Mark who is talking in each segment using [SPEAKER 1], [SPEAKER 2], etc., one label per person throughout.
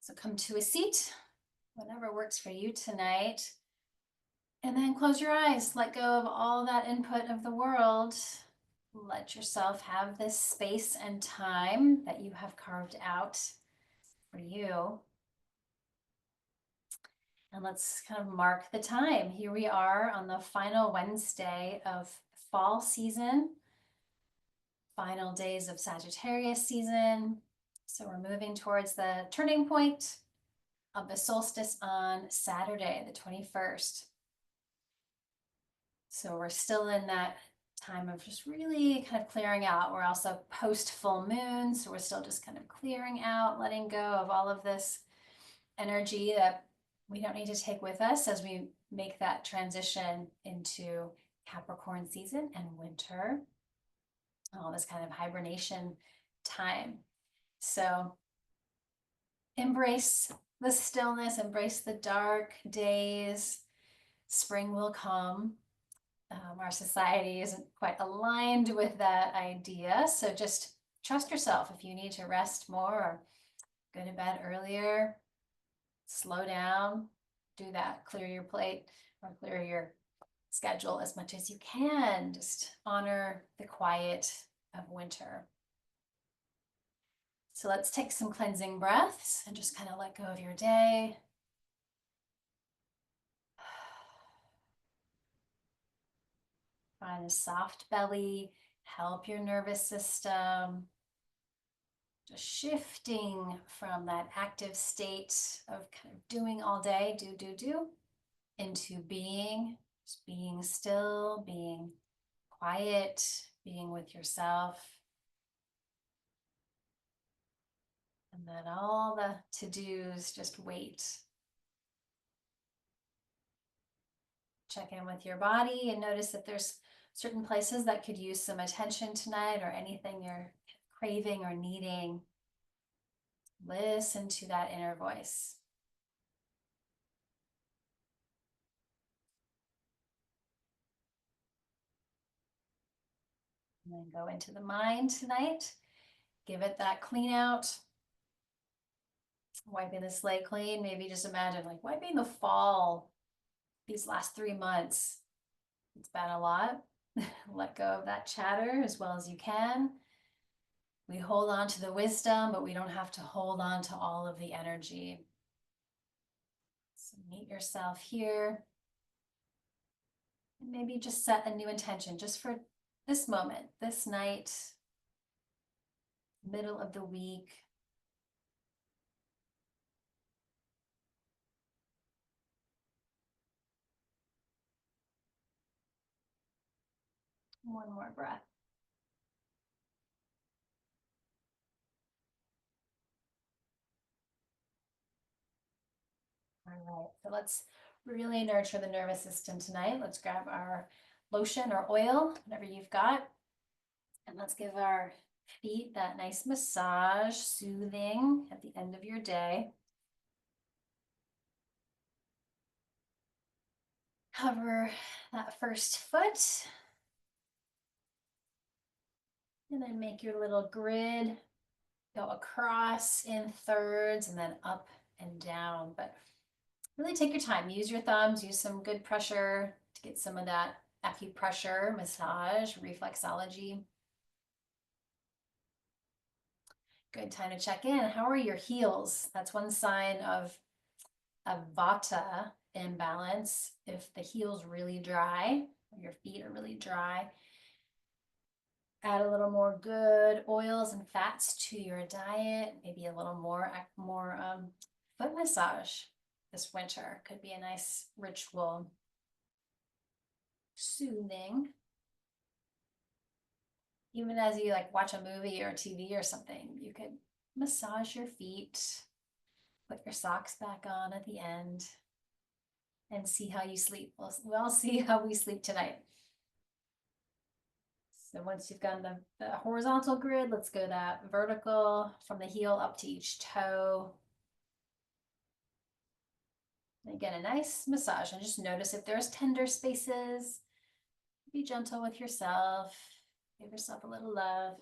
[SPEAKER 1] So come to a seat, whatever works for you tonight. And then close your eyes, let go of all that input of the world. Let yourself have this space and time that you have carved out for you. And let's kind of mark the time. Here we are on the final Wednesday of fall season, final days of Sagittarius season. So we're moving towards the turning point of the solstice on Saturday, the 21st. So we're still in that time of just really kind of clearing out. We're also post full moon, so we're still just kind of clearing out, letting go of all of this energy that we don't need to take with us as we make that transition into Capricorn season and winter, all this kind of hibernation time. So embrace the stillness, embrace the dark days. Spring will come. Our society isn't quite aligned with that idea. So just trust yourself. If you need to rest more or go to bed earlier, slow down, do that. Clear your plate or clear your schedule as much as you can. Just honor the quiet of winter. So let's take some cleansing breaths and just kind of let go of your day. Find a soft belly, help your nervous system. Just shifting from that active state of kind of doing all day, do, into being, just being still, being quiet, being with yourself. And then all the to-dos, just wait. Check in with your body and notice if there's certain places that could use some attention tonight or anything you're craving or needing. Listen to that inner voice. And then go into the mind tonight. Give it that clean out. Wiping the slate clean. Maybe just imagine like wiping the fall these last 3 months. It's been a lot. Let go of that chatter as well as you can. We hold on to the wisdom, but we don't have to hold on to all of the energy. So meet yourself here. And maybe just set a new intention just for this moment, this night, middle of the week. One more breath. All right, so let's really nurture the nervous system tonight. Let's grab our lotion or oil, whatever you've got, and let's give our feet that nice massage, soothing at the end of your day. Cover that first foot. And then make your little grid go across in thirds and then up and down. But really take your time. Use your thumbs, use some good pressure to get some of that acupressure, massage, reflexology. Good time to check in. How are your heels? That's one sign of a vata imbalance. If the heel's really dry, your feet are really dry, add a little more good oils and fats to your diet. Maybe a little more foot massage this winter could be a nice ritual. Soothing. Even as you like watch a movie or TV or something, you could massage your feet, put your socks back on at the end, and see how you sleep. We'll see how we sleep tonight. So once you've gotten the horizontal grid, let's go that vertical from the heel up to each toe. And again, a nice massage, and just notice if there's tender spaces. Be gentle with yourself. Give yourself a little love.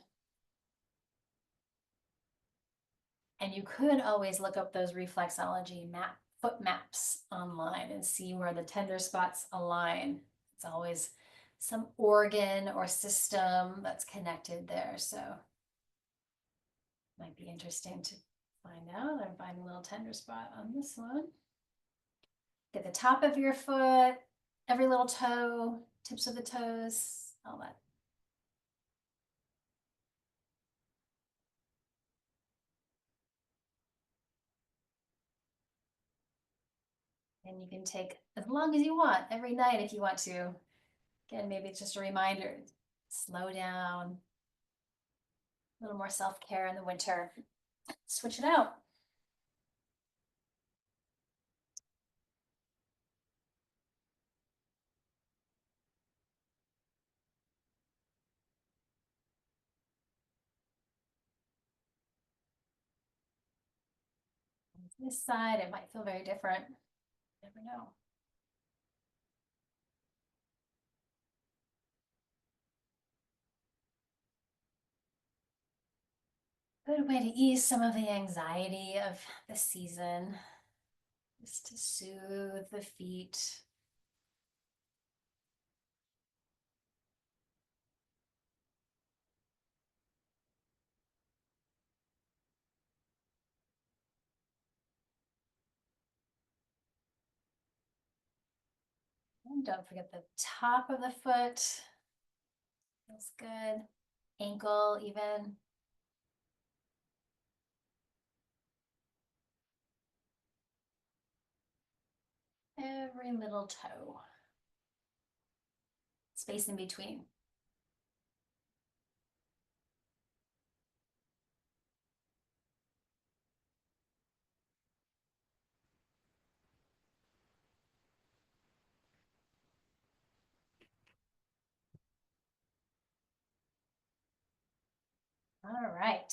[SPEAKER 1] And you could always look up those reflexology foot maps online and see where the tender spots align. It's always some organ or system that's connected there. So might be interesting to find out. I'm finding a little tender spot on this one. Get the top of your foot, every little toe, tips of the toes, all that. And you can take as long as you want every night if you want to. Again, maybe it's just a reminder, slow down, a little more self-care in the winter. Switch it out. This side, it might feel very different. Never know. Good way to ease some of the anxiety of the season, just to soothe the feet. And don't forget the top of the foot. Feels good. Ankle even. Every little toe. Space in between. All right.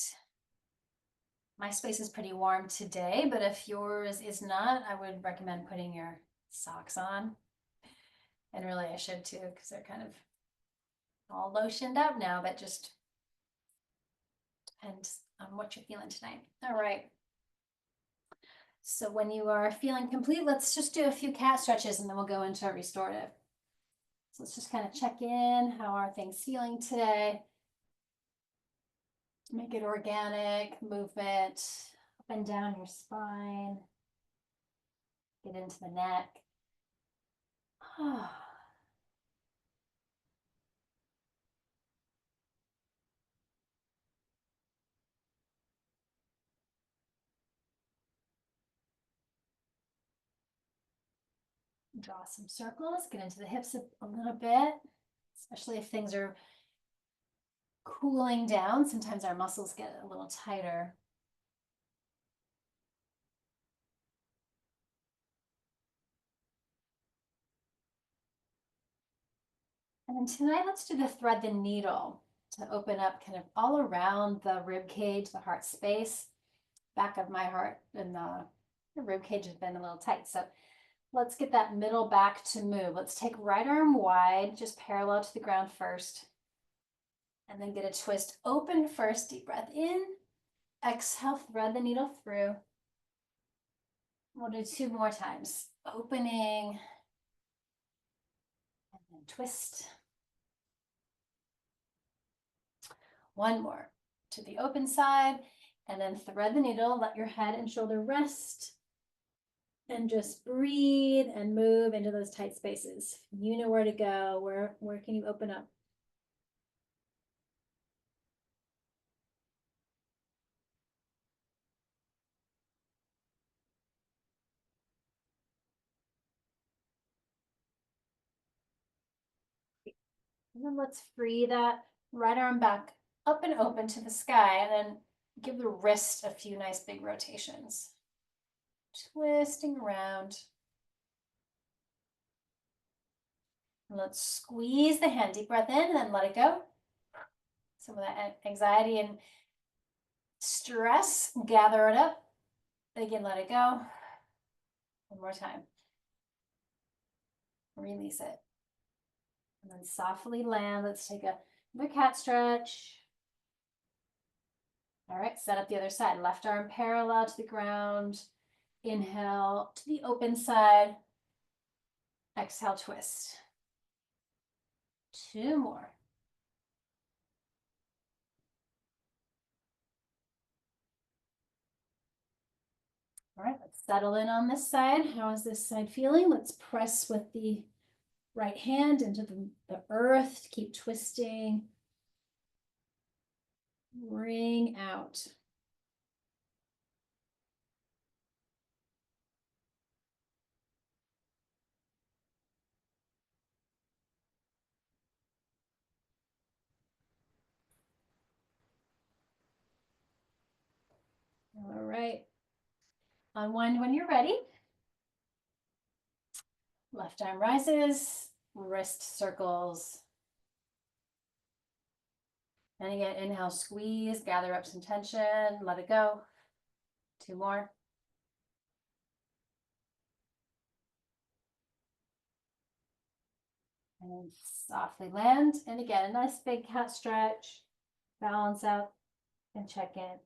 [SPEAKER 1] My space is pretty warm today, but if yours is not, I would recommend putting your socks on. And really I should too, because they're kind of all lotioned up now, but just depends on what you're feeling tonight. All right. So when you are feeling complete, let's just do a few cat stretches and then we'll go into restorative. So let's just kind of check in. How are things feeling today? Make it organic movement up and down your spine. Get into the neck. Draw some circles, get into the hips a little bit, especially if things are cooling down. Sometimes our muscles get a little tighter. And then tonight, let's do the thread the needle to open up kind of all around the rib cage, the heart space, back of my heart, and the rib cage has been a little tight. So let's get that middle back to move. Let's take right arm wide, just parallel to the ground first. And then get a twist open first, deep breath in. Exhale, thread the needle through. We'll do 2 more times. Opening, and then twist. 1 more to the open side, and then thread the needle, let your head and shoulder rest, and just breathe and move into those tight spaces. You know where to go. Where can you open up? And then let's free that right arm back up and open to the sky, and then give the wrist a few nice big rotations. Twisting around. And let's squeeze the hand, deep breath in, and then let it go. Some of that anxiety and stress, gather it up. Again, let it go. 1 more time. Release it. And then softly land. Let's take another cat stretch. All right, set up the other side. Left arm parallel to the ground. Inhale to the open side. Exhale, twist. 2 more. All right, let's settle in on this side. How is this side feeling? Let's press with the right hand into the earth. Keep twisting. Ring out. All right. Unwind when you're ready. Left arm rises, wrist circles. And again, inhale, squeeze, gather up some tension, let it go. 2 more. And softly land. And again, a nice big cat stretch. Balance out and check in.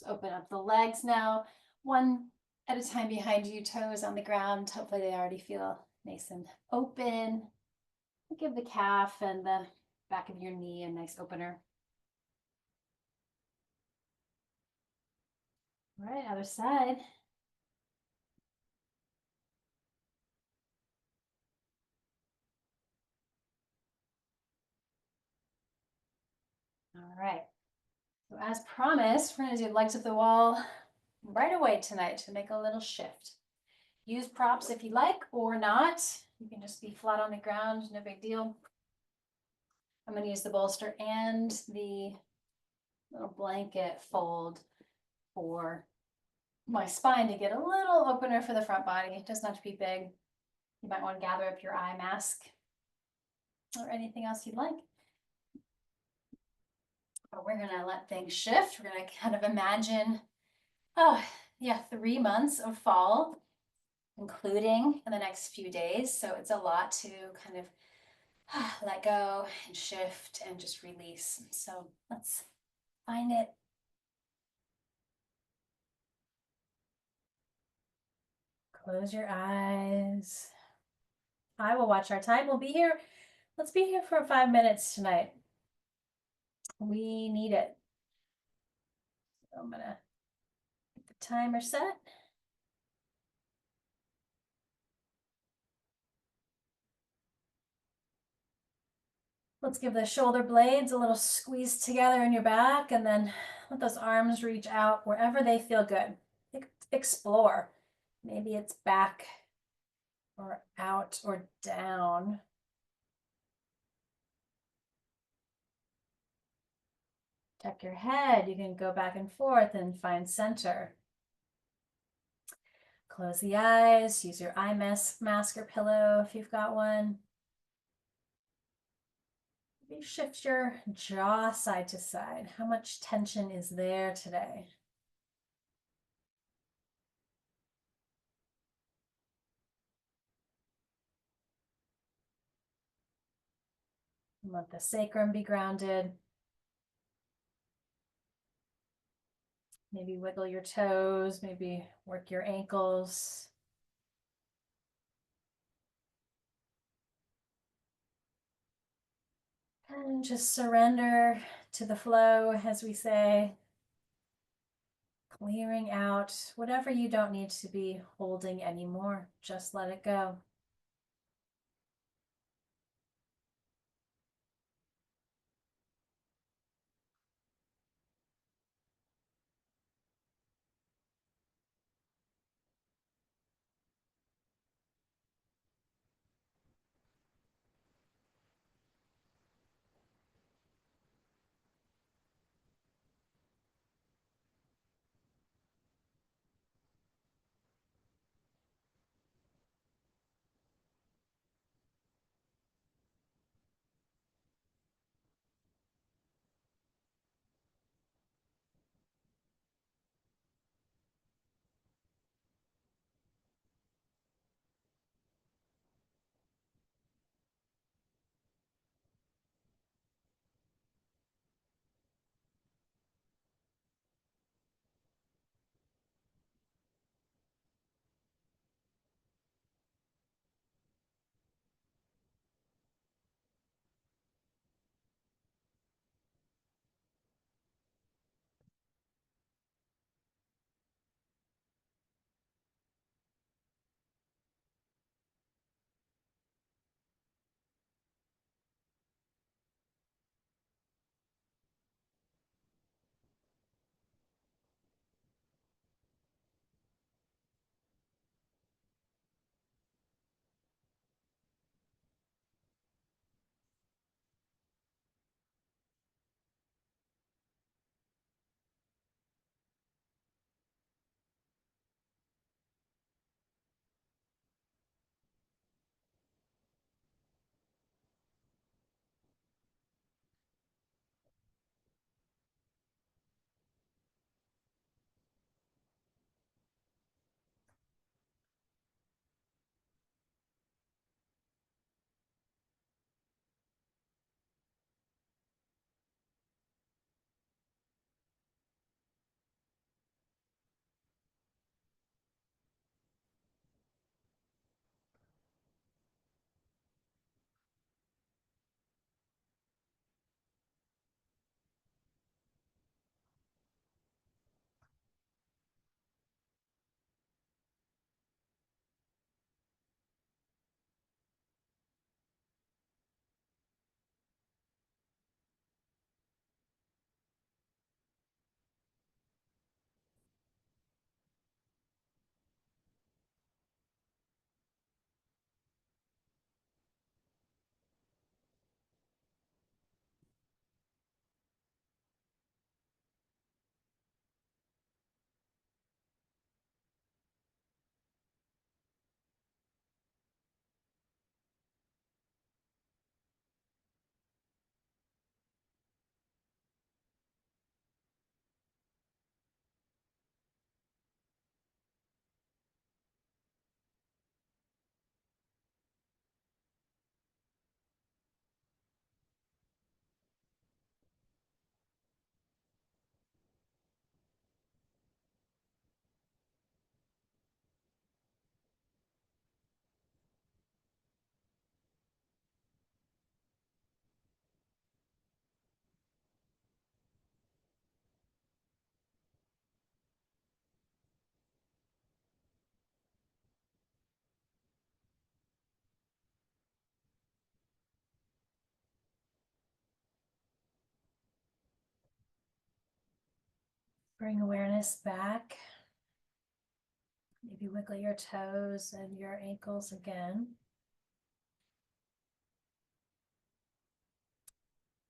[SPEAKER 1] Let's open up the legs now. One at a time behind you, toes on the ground. Hopefully they already feel nice and open. Give the calf and the back of your knee a nice opener. All right, other side. All right. So as promised, we're going to do legs up the wall right away tonight to make a little shift. Use props if you like or not. You can just be flat on the ground, no big deal. I'm going to use the bolster and the little blanket fold for my spine to get a little opener for the front body. It doesn't have to be big. You might want to gather up your eye mask or anything else you'd like. But we're going to let things shift. We're going to kind of imagine, 3 months of fall, including in the next few days. So it's a lot to kind of let go and shift and just release. So let's find it. Close your eyes. I will watch our time. We'll be here. Let's be here for 5 minutes tonight. We need it. So I'm gonna get the timer set. Let's give the shoulder blades a little squeeze together in your back, and then let those arms reach out wherever they feel good. Explore. Maybe it's back or out or down. Tuck your head. You can go back and forth and find center. Close the eyes. Use your eye mask or pillow if you've got one. Maybe shift your jaw side to side. How much tension is there today? Let the sacrum be grounded. Maybe wiggle your toes, maybe work your ankles. And just surrender to the flow, as we say. Clearing out whatever you don't need to be holding anymore. Just let it go. Bring awareness back. Maybe wiggle your toes and your ankles again.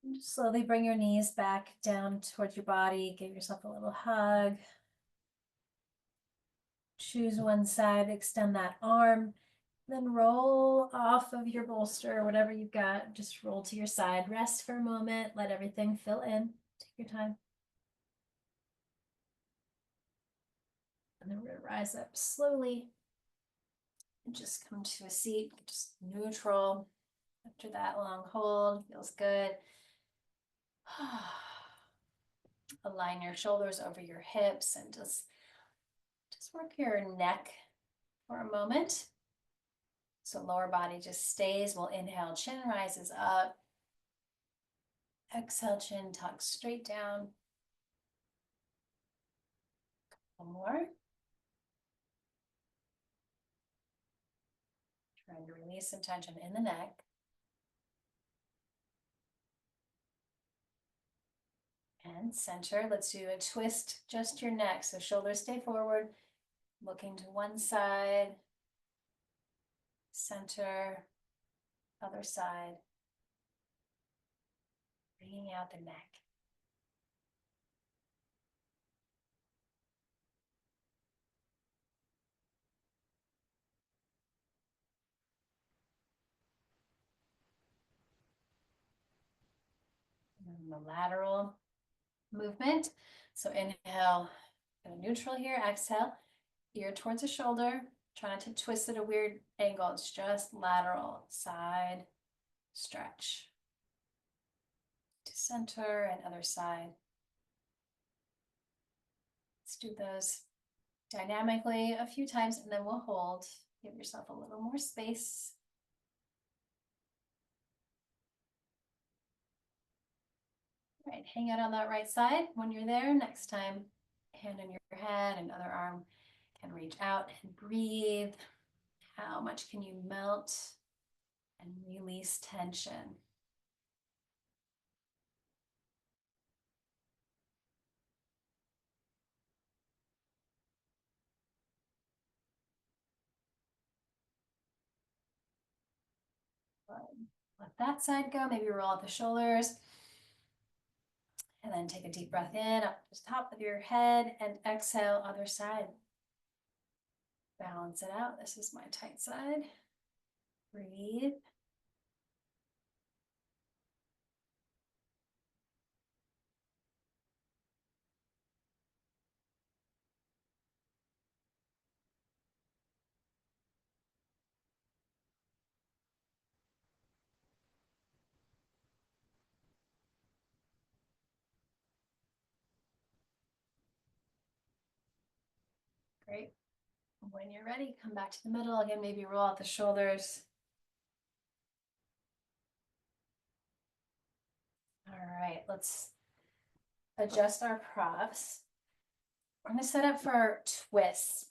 [SPEAKER 1] And just slowly bring your knees back down towards your body. Give yourself a little hug. Choose one side, extend that arm, then roll off of your bolster, whatever you've got. Just roll to your side. Rest for a moment. Let everything fill in. Take your time. And then we're going to rise up slowly and just come to a seat, just neutral. After that long hold, feels good. Align your shoulders over your hips and just work your neck for a moment. So lower body just stays. We'll inhale, chin rises up. Exhale, chin tucks straight down. One more. Trying to release some tension in the neck. And center. Let's do a twist, just your neck. So shoulders stay forward, looking to one side, center, other side, bringing out the neck. And the lateral movement. So inhale, go neutral here. Exhale, ear towards the shoulder. Try not to twist at a weird angle. It's just lateral, side, stretch. To center and other side. Let's do those dynamically a few times and then we'll hold. Give yourself a little more space. All right, hang out on that right side. When you're there, next time, hand on your head and other arm can reach out and breathe. How much can you melt and release tension? Let that side go. Maybe roll out the shoulders. And then take a deep breath in, up to the top of your head, and exhale, other side. Balance it out. This is my tight side. Breathe. Great. When you're ready, come back to the middle. Again, maybe roll out the shoulders. All right, let's adjust our props. We're going to set up for our twists.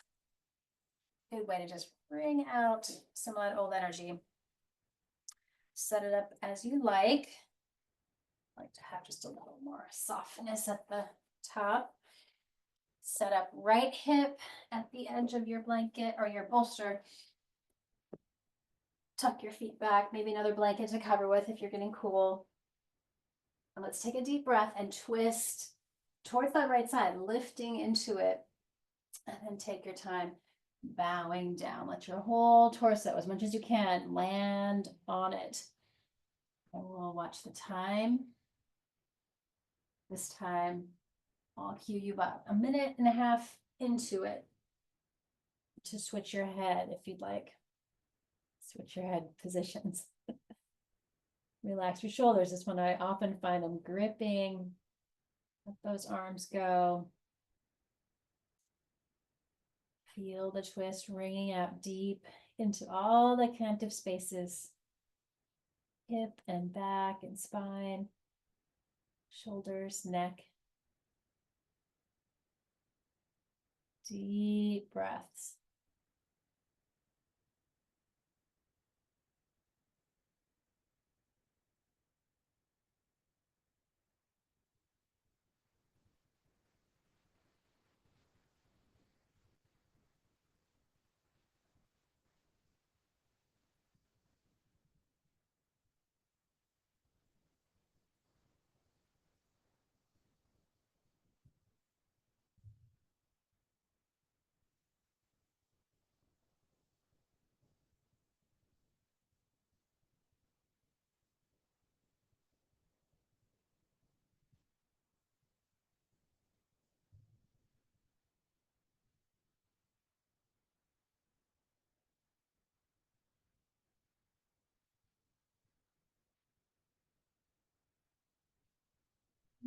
[SPEAKER 1] Good way to just bring out some of that old energy. Set it up as you like. I like to have just a little more softness at the top. Set up right hip at the edge of your blanket or your bolster. Tuck your feet back, maybe another blanket to cover with if you're getting cool. And let's take a deep breath and twist towards that right side, lifting into it. And then take your time bowing down. Let your whole torso, as much as you can, land on it. And we'll watch the time. This time, I'll cue you about a minute and a half into it to switch your head if you'd like. Switch your head positions. Relax your shoulders. This one I often find them gripping. Let those arms go. Feel the twist ringing out deep into all the connective spaces. Hip and back and spine. Shoulders, neck. Deep breaths.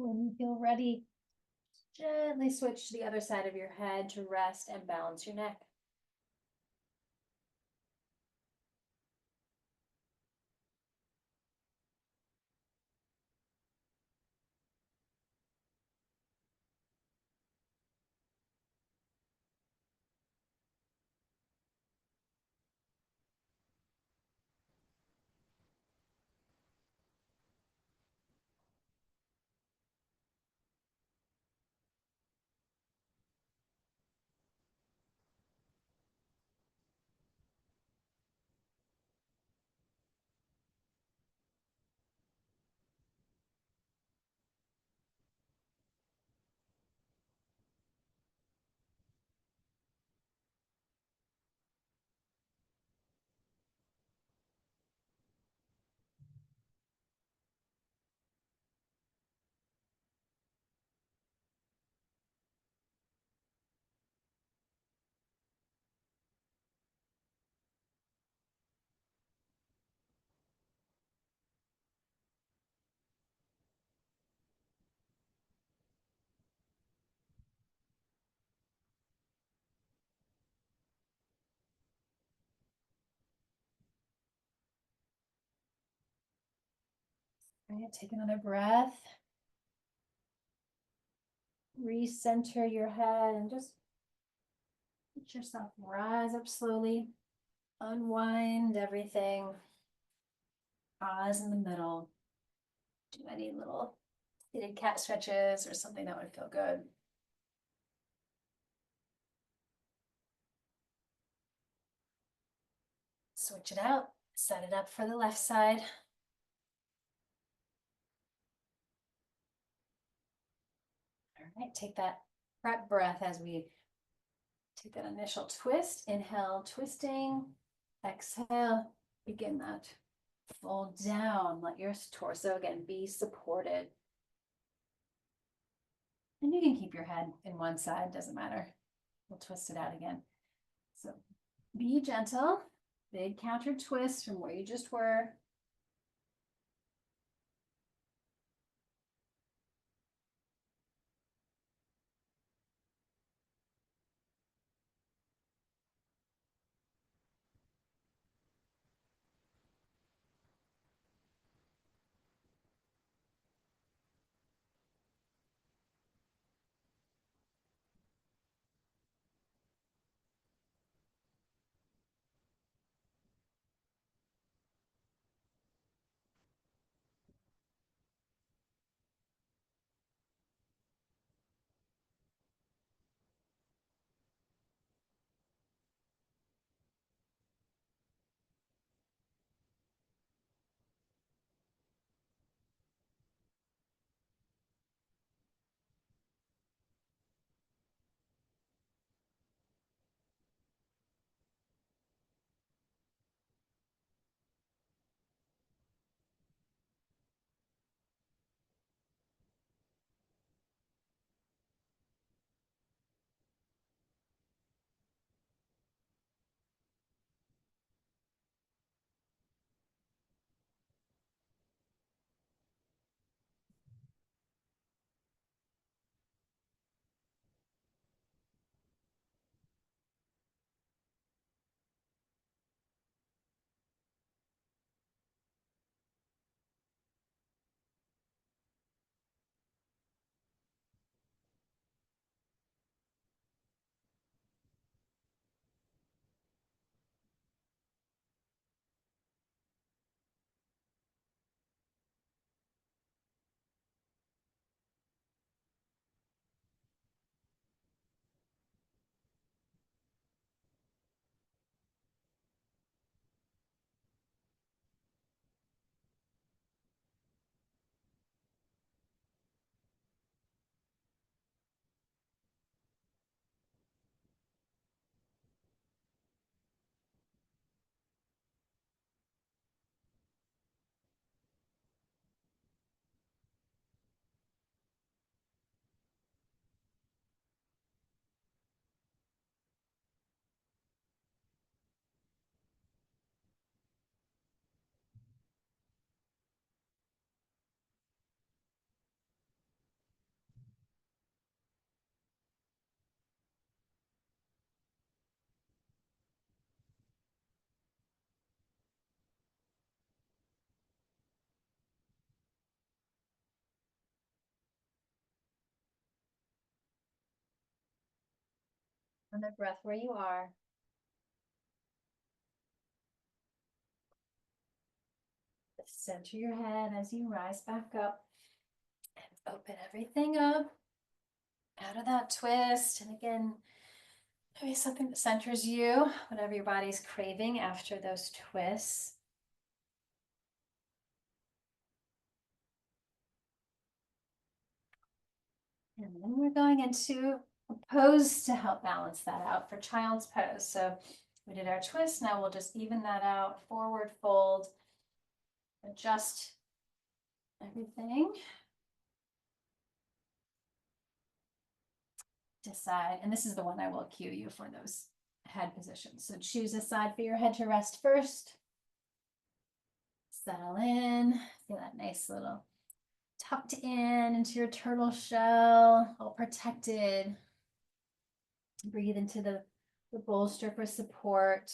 [SPEAKER 1] When you feel ready, gently switch to the other side of your head to rest and balance your neck. All right, take another breath. Recenter your head and just let yourself rise up slowly. Unwind everything. Pause in the middle. Do any little seated cat stretches or something that would feel good. Switch it out. Set it up for the left side. All right, take that prep breath as we take that initial twist. Inhale, twisting. Exhale, begin that fold down. Let your torso again be supported. And you can keep your head in one side, doesn't matter. We'll twist it out again. So be gentle. Big counter twist from where you just were. On the breath where you are. Center your head as you rise back up and open everything up out of that twist. And again, maybe something that centers you, whatever your body's craving after those twists. And then we're going into a pose to help balance that out for child's pose. So we did our twist. Now we'll just even that out, forward fold, adjust everything. Decide, and this is the one I will cue you for those head positions. So choose a side for your head to rest first. Settle in, feel that nice little tucked in into your turtle shell, all protected. Breathe into the bolster for support.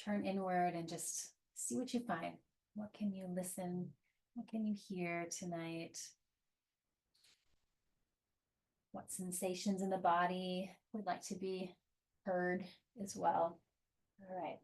[SPEAKER 1] Turn inward and just see what you find. What can you listen? What can you hear tonight? What sensations in the body would like to be heard as well? All right.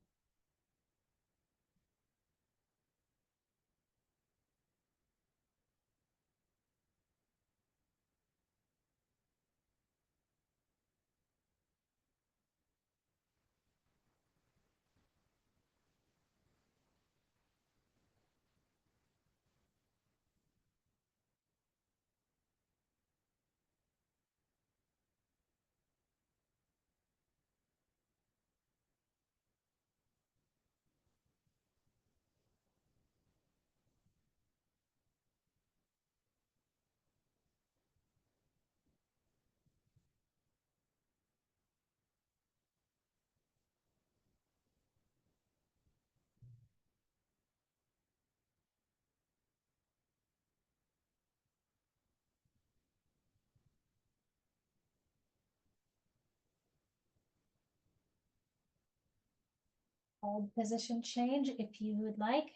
[SPEAKER 1] Hold position change if you would like.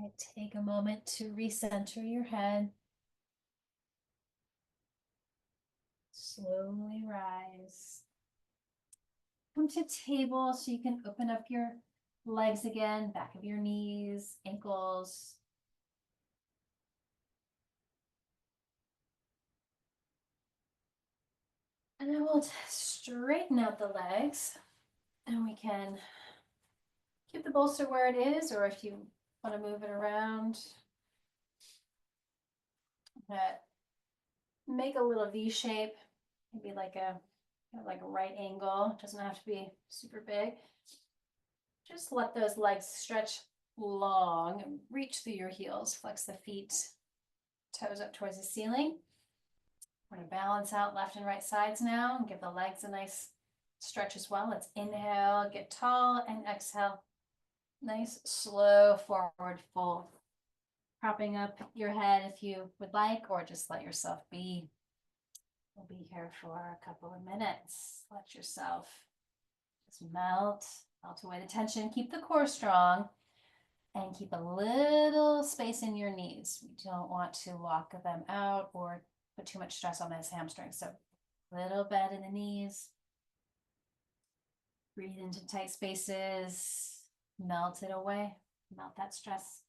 [SPEAKER 1] And take a moment to recenter your head. Slowly rise. Come to table so you can open up your legs again, back of your knees, ankles. And then we'll straighten out the legs and we can keep the bolster where it is, or if you want to move it around, but make a little V shape, maybe like a right angle. It doesn't have to be super big. Just let those legs stretch long and reach through your heels. Flex the feet, toes up towards the ceiling. We're going to balance out left and right sides now and give the legs a nice stretch as well. Let's inhale, get tall, and exhale. Nice, slow forward fold. Propping up your head if you would like, or just let yourself be. be here for a couple of minutes. Let yourself just melt away the tension. Keep the core strong and keep a little space in your knees. We don't want to lock them out or put too much stress on those hamstrings. So little bend in the knees. Breathe into tight spaces. Melt it away. Melt that stress.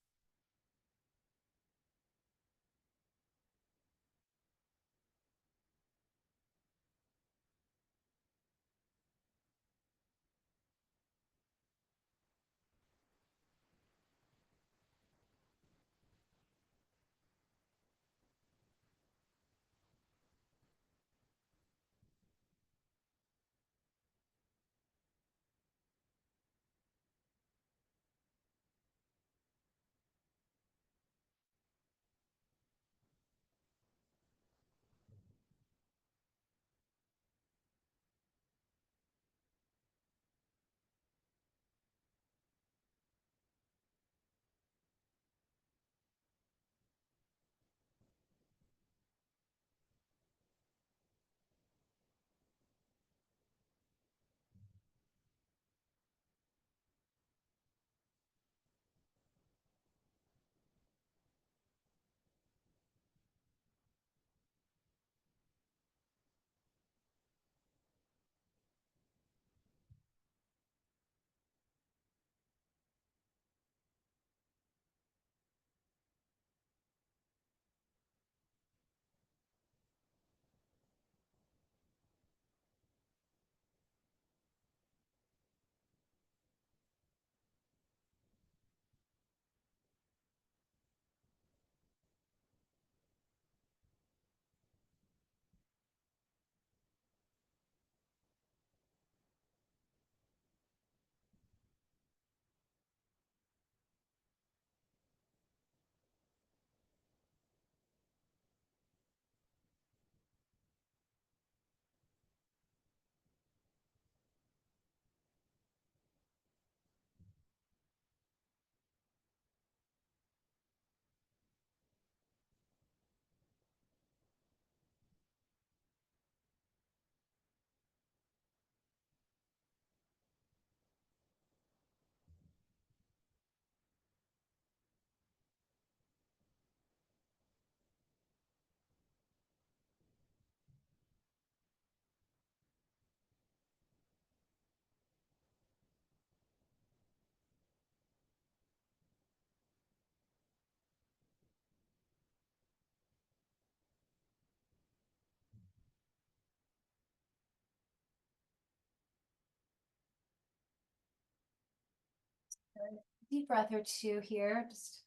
[SPEAKER 1] Deep breath or two here, just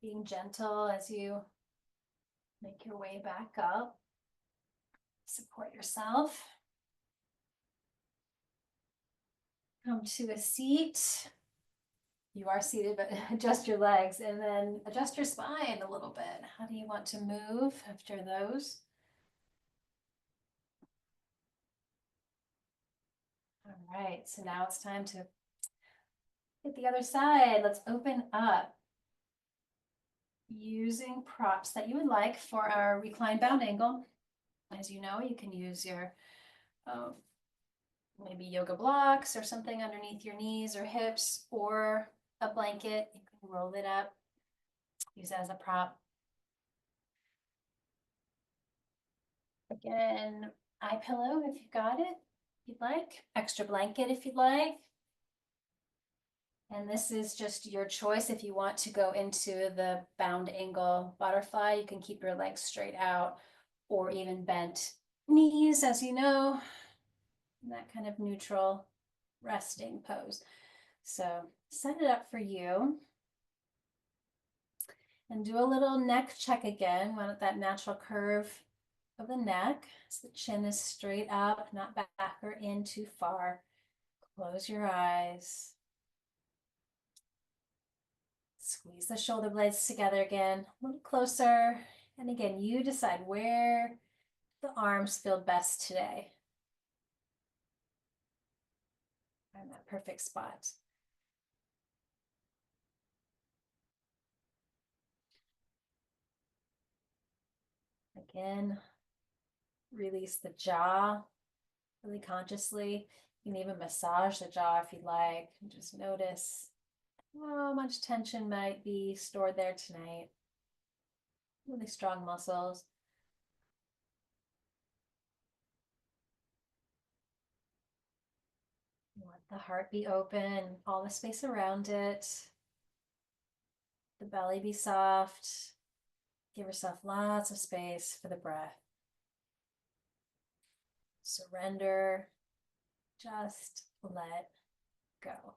[SPEAKER 1] being gentle as you make your way back up. Support yourself. Come to a seat. You are seated, but adjust your legs and then adjust your spine a little bit. How do you want to move after those? All right, so now it's time to hit the other side. Let's open up using props that you would like for our reclined bound angle. As you know, you can use your maybe yoga blocks or something underneath your knees or hips, or a blanket. You can roll it up, use it as a prop. Again, eye pillow if you've got it, if you'd like. Extra blanket if you'd like. And this is just your choice. If you want to go into the bound angle butterfly, you can keep your legs straight out or even bent knees, as you know, in that kind of neutral resting pose. So set it up for you. And do a little neck check again. Want that natural curve of the neck. So the chin is straight up, not back or in too far. Close your eyes. Squeeze the shoulder blades together again, a little closer. And again, you decide where the arms feel best today. Find that perfect spot. Again, Release the jaw really consciously. You can even massage the jaw if you'd like. Just notice how much tension might be stored there tonight. Really strong muscles. Let the heart be open, all the space around it. The belly be soft. Give yourself lots of space for the breath. Surrender. Just let go.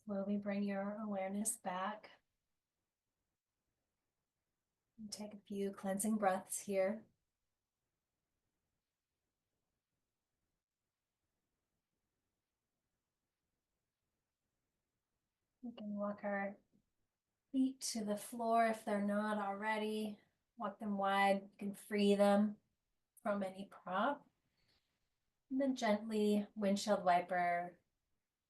[SPEAKER 1] Slowly bring your awareness back. And take a few cleansing breaths here. We can walk our feet to the floor if they're not already. walk them wide. You can free them from any prop. And then gently windshield wiper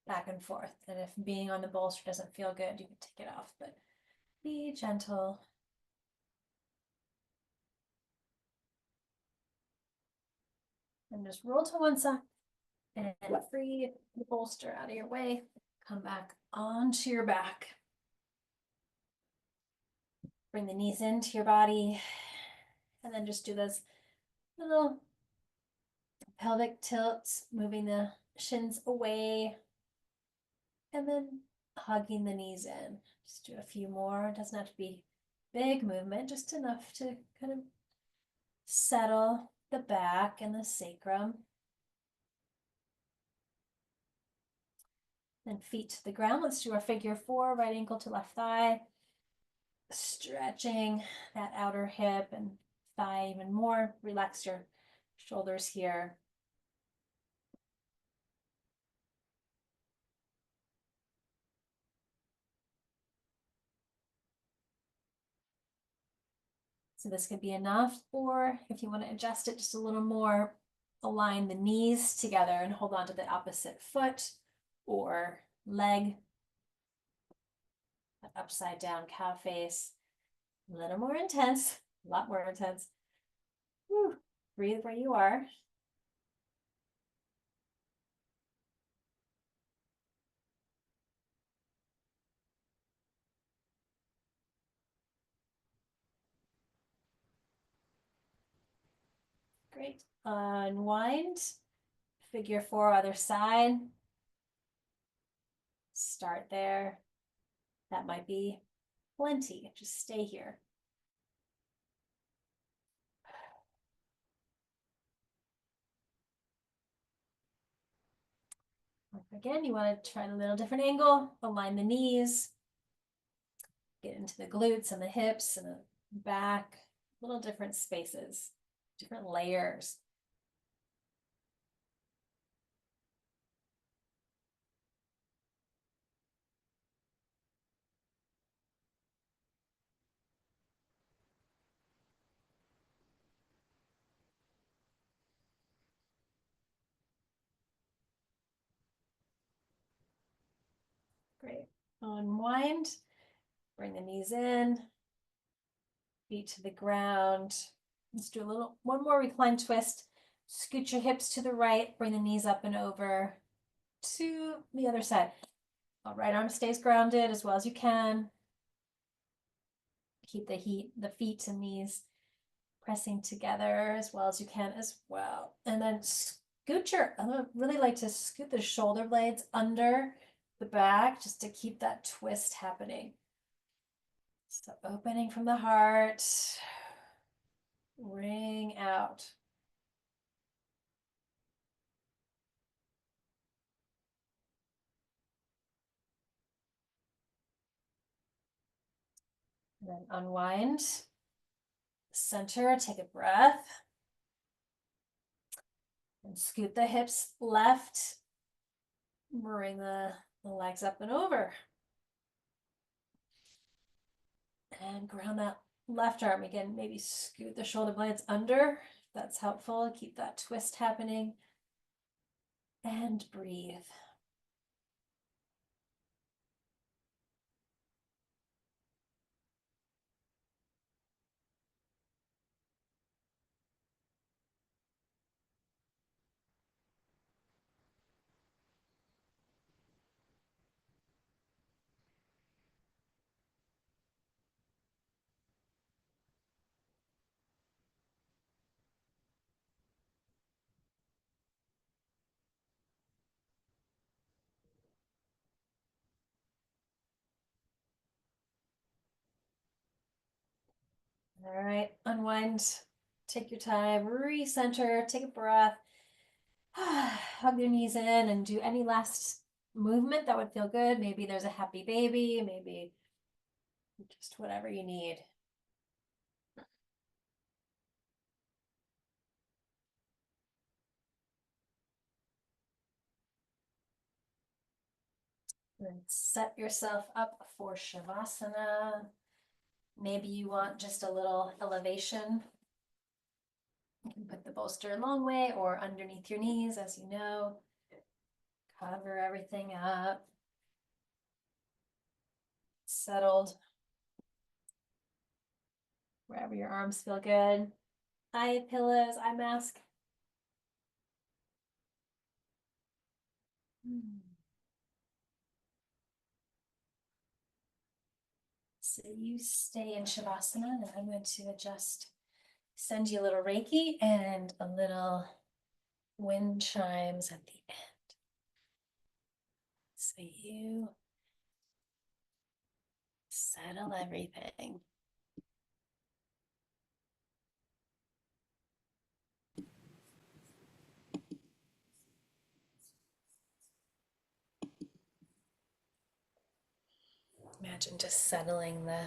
[SPEAKER 1] back and forth. And if being on the bolster doesn't feel good, you can take it off, but be gentle. And just roll to one side and free the bolster out of your way. Come back onto your back. Bring the knees into your body. And then just do those little pelvic tilts, moving the shins away. And then hugging the knees in. Just do a few more. It doesn't have to be big movement, just enough to kind of settle the back and the sacrum. Then feet to the ground. Let's do our figure four, right ankle to left thigh. Stretching that outer hip and thigh even more. Relax your shoulders here. So this could be enough, or if you want to adjust it just a little more, align the knees together and hold on to the opposite foot or leg. That upside down cow face. A little more intense, a lot more intense. Whew. Breathe where you are. Great. Unwind. Figure four, other side. Start there. That might be plenty. Just stay here. Again, you want to try a little different angle. Align the knees. Get into the glutes and the hips and the back. Little different spaces, different layers. Great. Unwind. Bring the knees in. Feet to the ground. Let's do one more recline twist. Scoot your hips to the right. Bring the knees up and over to the other side. Right arm stays grounded as well as you can. Keep the feet and knees pressing together as well as you can as well. And then I really like to scoot the shoulder blades under the back just to keep that twist happening. So opening from the heart, ring out. And then unwind, center, take a breath. And scoot the hips left, bring the legs up and over. And ground that left arm again, maybe scoot the shoulder blades under, if that's helpful. Keep that twist happening. And breathe. All right, unwind, take your time, recenter, take a breath, hug your knees in and do any last movement that would feel good. Maybe there's a happy baby, maybe just whatever you need. And set yourself up for Shavasana. Maybe you want just a little elevation. You can put the bolster a long way or underneath your knees, as you know. Cover everything up. Settled. Wherever your arms feel good. Eye pillows, eye mask. So you stay in Shavasana, and I'm going to adjust, send you a little Reiki and a little wind chimes at the end. So you settle everything. Imagine just settling the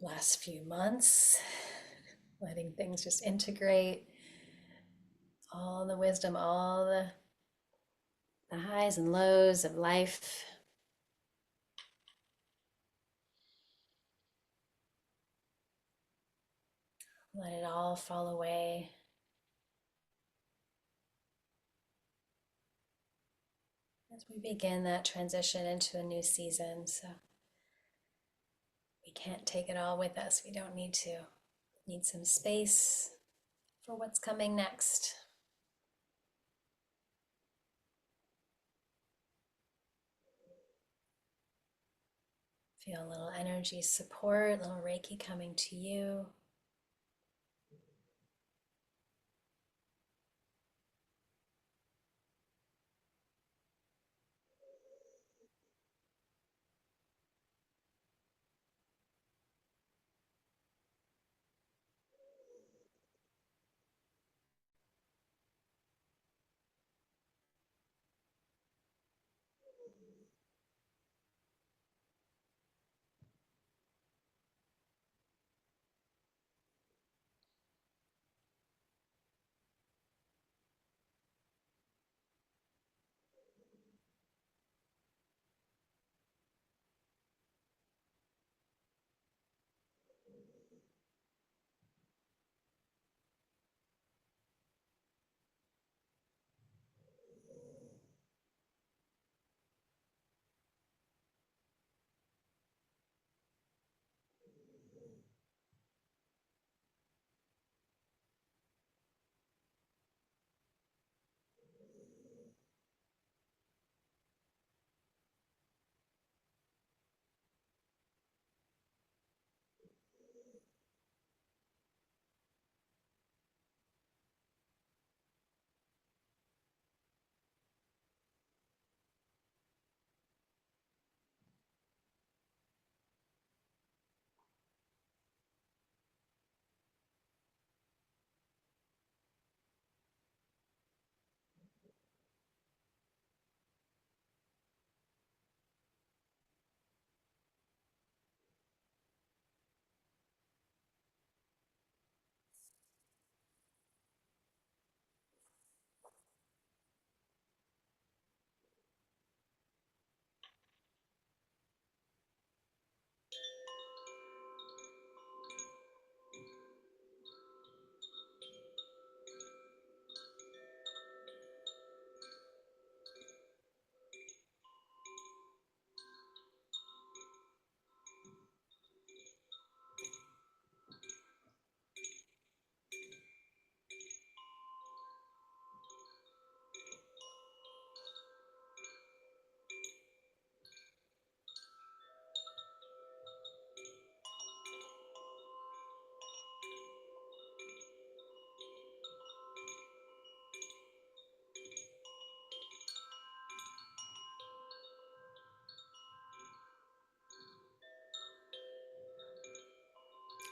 [SPEAKER 1] last few months, letting things just integrate, all the wisdom, all the highs and lows of life. Let it all fall away. As we begin that transition into a new season, so we can't take it all with us. We don't need to. Need some space for what's coming next. Feel a little energy support, a little Reiki coming to you.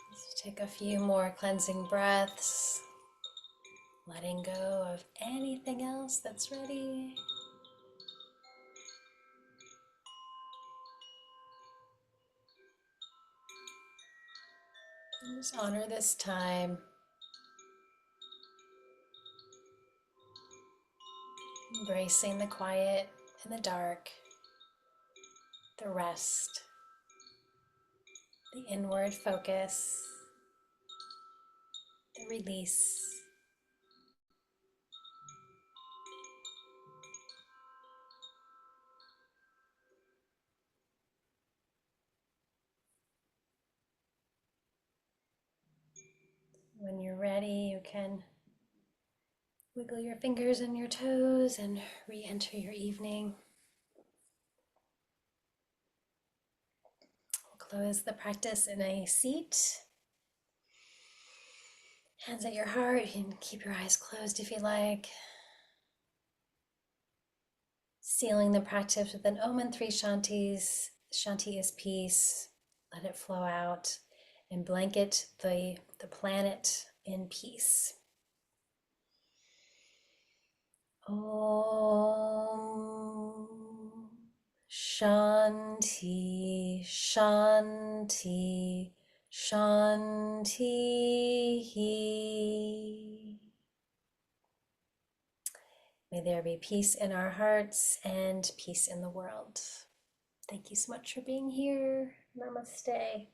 [SPEAKER 1] Let's take a few more cleansing breaths, letting go of anything else that's ready. And just honor this time, embracing the quiet and the dark, the rest. the inward focus, the release. When you're ready, you can wiggle your fingers and your toes and re-enter your evening. We'll close the practice in a seat. Hands at your heart. You can keep your eyes closed if you like. Sealing the practice with an Om and 3 Shantis. Shanti is peace. Let it flow out and blanket the planet in peace. Om Shanti Shanti Shanti. May there be peace in our hearts and peace in the world. Thank you so much for being here. Namaste.